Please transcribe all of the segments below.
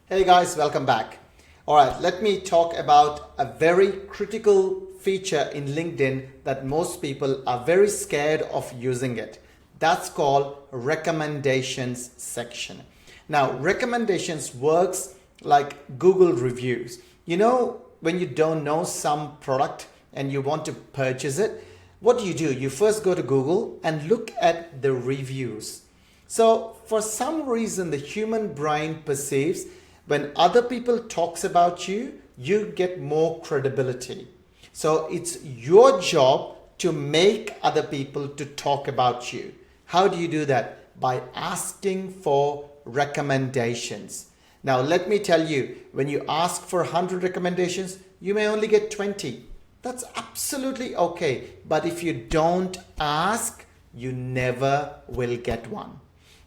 Hey guys, welcome back. All right, let me talk about a very critical feature in LinkedIn that most people are very scared of using it. That's called recommendations section. Now, recommendations works like Google reviews. You know, when you don't know some product and you want to purchase it, what do? You first go to Google and look at the reviews. So for some reason, the human brain perceives when other people talks about you, you get more credibility. So it's your job to make other people to talk about you. How do you do that? By asking for recommendations. Now, let me tell you, when you ask for 100 recommendations, you may only get 20. That's absolutely okay. But if you don't ask, you never will get one.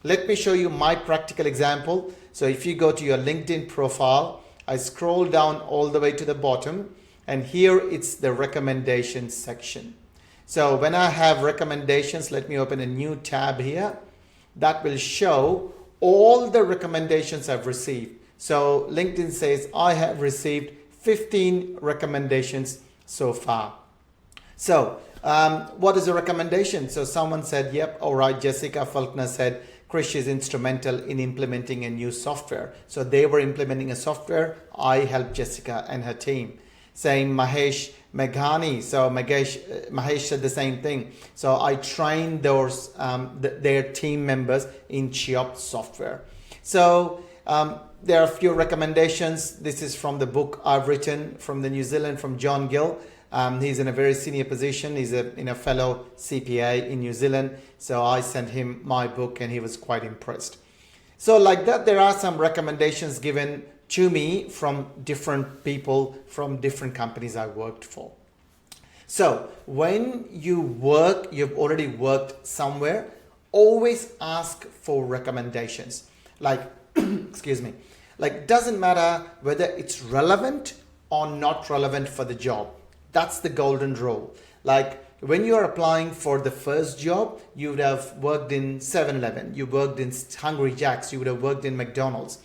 Let me show you my practical example. So if you go to your LinkedIn profile, I scroll down all the way to the bottom, and here it's the recommendations section. So when I have recommendations, let me open a new tab here. That will show all the recommendations I've received. So LinkedIn says I have received 15 recommendations so far. So what is a recommendation? So someone said, yep, all right, Jessica Faulkner said, Krish is instrumental in implementing a new software. So they were implementing a software. I helped Jessica and her team. Saying Mahesh Meghani. So Mahesh said the same thing. So I trained their team members in Cheop software. So there are a few recommendations. This is from the book I've written from the New Zealand, from John Gill. He's in a very senior position. He's a fellow CPA in New Zealand. So I sent him my book and he was quite impressed. So like that, there are some recommendations given to me from different people from different companies I worked for. So when you've already worked somewhere, always ask for recommendations. Like, excuse me, like doesn't matter whether it's relevant or not relevant for the job. That's the golden rule. Like when you are applying for the first job, you would have worked in 7-Eleven, you worked in Hungry Jack's, you would have worked in McDonald's.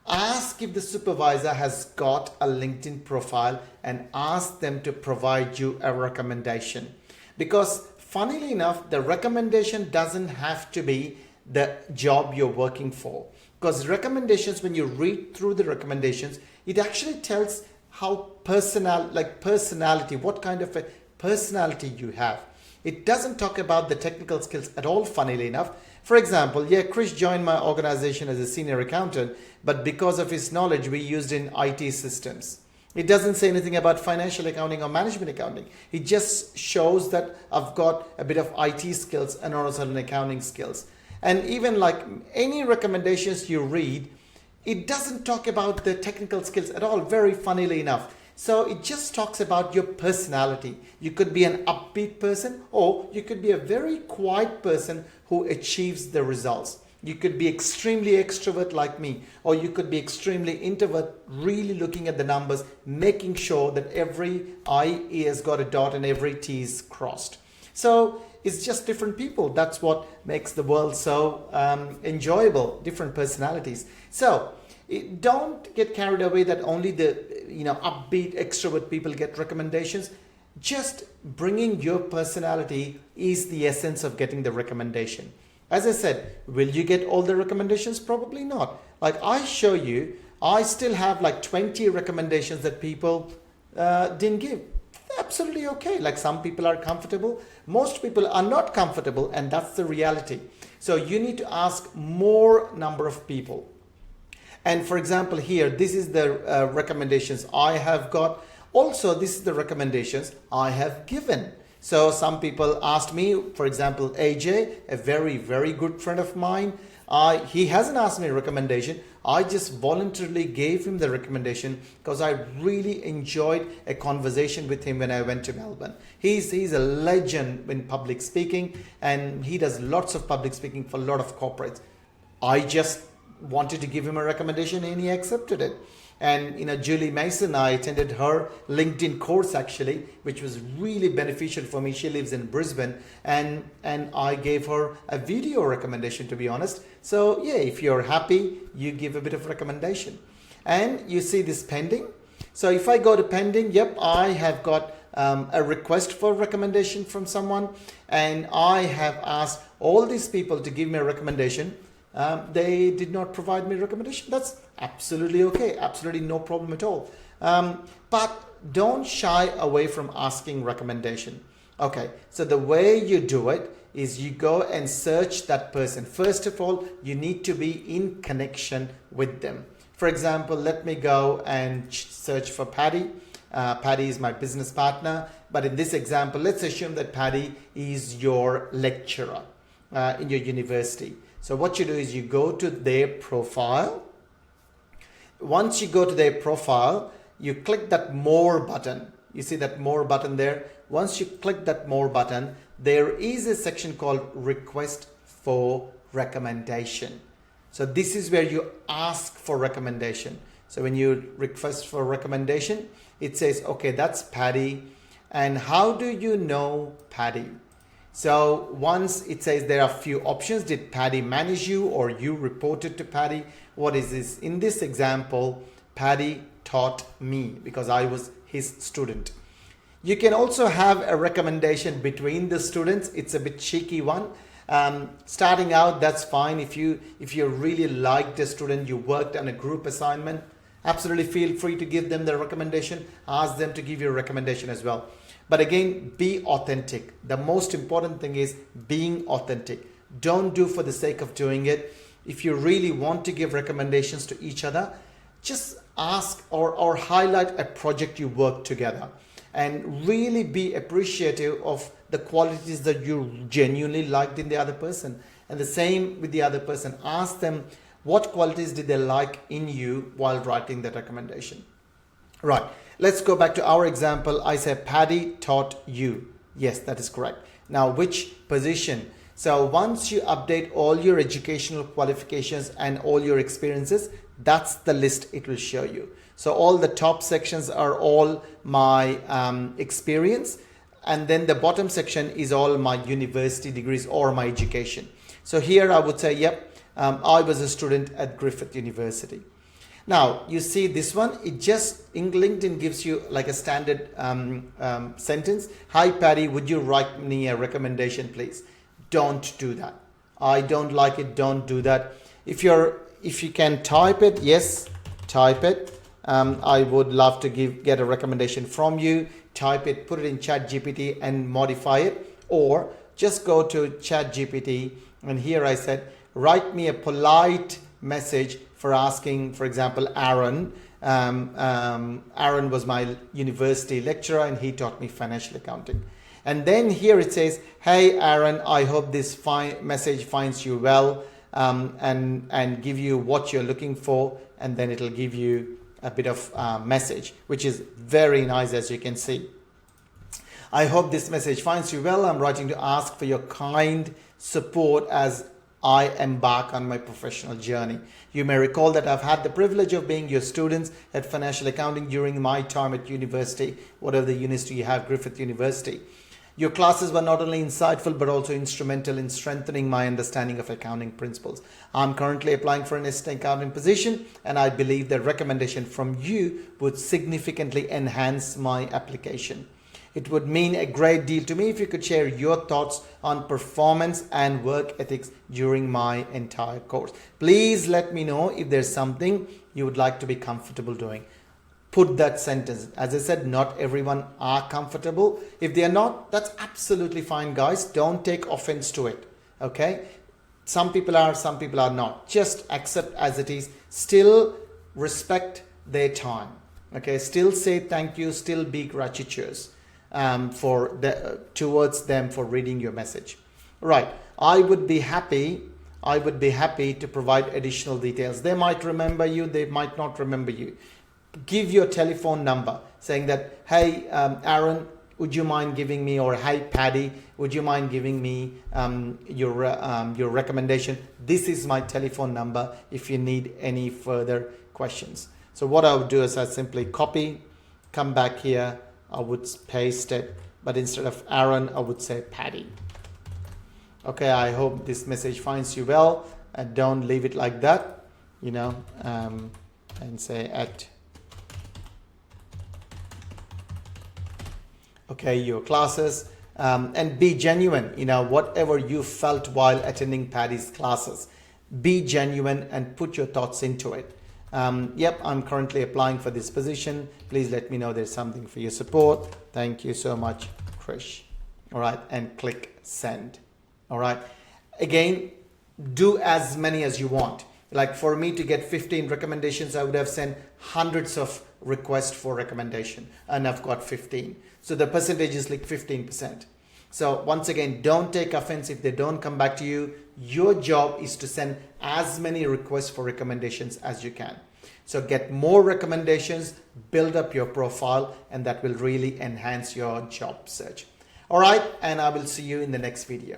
Ask if the supervisor has got a LinkedIn profile and ask them to provide you a recommendation. Because funnily enough, the recommendation doesn't have to be the job you're working for. Because recommendations, when you read through the recommendations, it actually tells how personality, what kind of a personality you have. It doesn't talk about the technical skills at all, funnily enough. For example, yeah, Krish joined my organization as a senior accountant, but because of his knowledge, we used in IT systems. It doesn't say anything about financial accounting or management accounting. It just shows that I've got a bit of IT skills and also an accounting skills. And even like any recommendations you read, it doesn't talk about the technical skills at all, very funnily enough. So it just talks about your personality. You could be an upbeat person, or you could be a very quiet person who achieves the results. You could be extremely extrovert like me, or you could be extremely introvert, really looking at the numbers, making sure that every I has got a dot and every T is crossed. So it's just different people. That's what makes the world so enjoyable, different personalities. So don't get carried away that only the upbeat extrovert people get recommendations. Just bringing your personality is the essence of getting the recommendation. As I said, will you get all the recommendations? Probably not. Like I show you, I still have like 20 recommendations that people didn't give. Absolutely okay. Like some people are comfortable, most people are not comfortable, and that's the reality. So you need to ask more number of people. And for example, here, this is the recommendations I have got. Also, this is the recommendations I have given. So some people asked me, for example, AJ, a very, very good friend of mine. He hasn't asked me a recommendation. I just voluntarily gave him the recommendation because I really enjoyed a conversation with him when I went to Melbourne. He's a legend in public speaking, and he does lots of public speaking for a lot of corporates. I just wanted to give him a recommendation and he accepted it. And Julie Mason, I attended her LinkedIn course actually, which was really beneficial for me. She lives in Brisbane, and I gave her a video recommendation, to be honest. So yeah, if you're happy, you give a bit of recommendation. And you see this pending. So if I go to pending, yep, I have got a request for recommendation from someone, and I have asked all these people to give me a recommendation. They did not provide me a recommendation. That's absolutely okay. Absolutely no problem at all. But don't shy away from asking recommendation. Okay, so the way you do it is you go and search that person. First of all, you need to be in connection with them. For example, let me go and search for Paddy. Paddy is my business partner. But in this example, let's assume that Paddy is your lecturer in your university. So what you do is you go to their profile. Once you go to their profile, you click that more button. You see that more button there? Once you click that more button, there is a section called request for recommendation. So this is where you ask for recommendation. So when you request for recommendation, it says, okay, that's Paddy. And how do you know Paddy? So once it says there are a few options. Did Paddy manage you or you reported to Paddy? What is this? In this example, Paddy taught me because I was his student. You can also have a recommendation between the students. It's a bit cheeky one. Starting out, that's fine. If you really liked a student, you worked on a group assignment, absolutely feel free to give them the recommendation. Ask them to give you a recommendation as well. But again, be authentic. The most important thing is being authentic. Don't do for the sake of doing it. If you really want to give recommendations to each other, just ask or highlight a project you worked together and really be appreciative of the qualities that you genuinely liked in the other person. And the same with the other person. Ask them what qualities did they like in you while writing that recommendation. Right. Let's go back to our example. I said Paddy taught you. Yes, that is correct. Now, which position? So once you update all your educational qualifications and all your experiences, that's the list it will show you. So all the top sections are all my experience. And then the bottom section is all my university degrees or my education. So here I would say, yep, I was a student at Griffith University. Now you see this one, it just in LinkedIn gives you like a standard sentence. Hi Paddy, would you write me a recommendation please? Don't do that. I don't like it. Don't do that. If you can type it, yes, type it. I would love to get a recommendation from you. Type it, put it in ChatGPT and modify it, or just go to ChatGPT and here I said, write me a polite message for asking, for example, Aaron. Aaron was my university lecturer and he taught me financial accounting. And then here it says, hey Aaron, I hope this message finds you well, and give you what you're looking for, and then it'll give you a bit of message, which is very nice, as you can see. I hope this message finds you well. I'm writing to ask for your kind support as I embark on my professional journey. You may recall that I've had the privilege of being your students at financial accounting during my time at university, whatever the university you have, Griffith University. Your classes were not only insightful but also instrumental in strengthening my understanding of accounting principles. I'm currently applying for an assistant accounting position, and I believe that recommendation from you would significantly enhance my application. It would mean a great deal to me if you could share your thoughts on performance and work ethics during my entire course. Please let me know if there's something you would like to be comfortable doing. Put that sentence. As I said, not everyone are comfortable. If they are not, that's absolutely fine, guys. Don't take offense to it. Okay? Some people are, some people are not. Just accept as it is. Still respect their time. Okay? Still say thank you. Still be gratuitous towards them for reading your message. Right. I would be happy to provide additional details. They might remember you. They might not remember you. Give your telephone number saying that, hey, Aaron, would you mind giving me, or hey Paddy, would you mind giving me your recommendation? This is my telephone number if you need any further questions. So what I would do is I simply copy, come back here, I would paste it, but instead of Aaron, I would say Paddy. Okay, I hope this message finds you well, and don't leave it like that, you know, and say at, okay, your classes, and be genuine, you know, whatever you felt while attending Paddy's classes, be genuine and put your thoughts into it. Yep, I'm currently applying for this position. Please let me know there's something for your support. Thank you so much, Krish. All right, and click send. All right, again, do as many as you want. Like for me to get 15 recommendations, I would have sent hundreds of requests for recommendation, and I've got 15. So the percentage is like 15%. So once again, don't take offense if they don't come back to you. Your job is to send as many requests for recommendations as you can. So get more recommendations, build up your profile, and that will really enhance your job search. All right, and I will see you in the next video.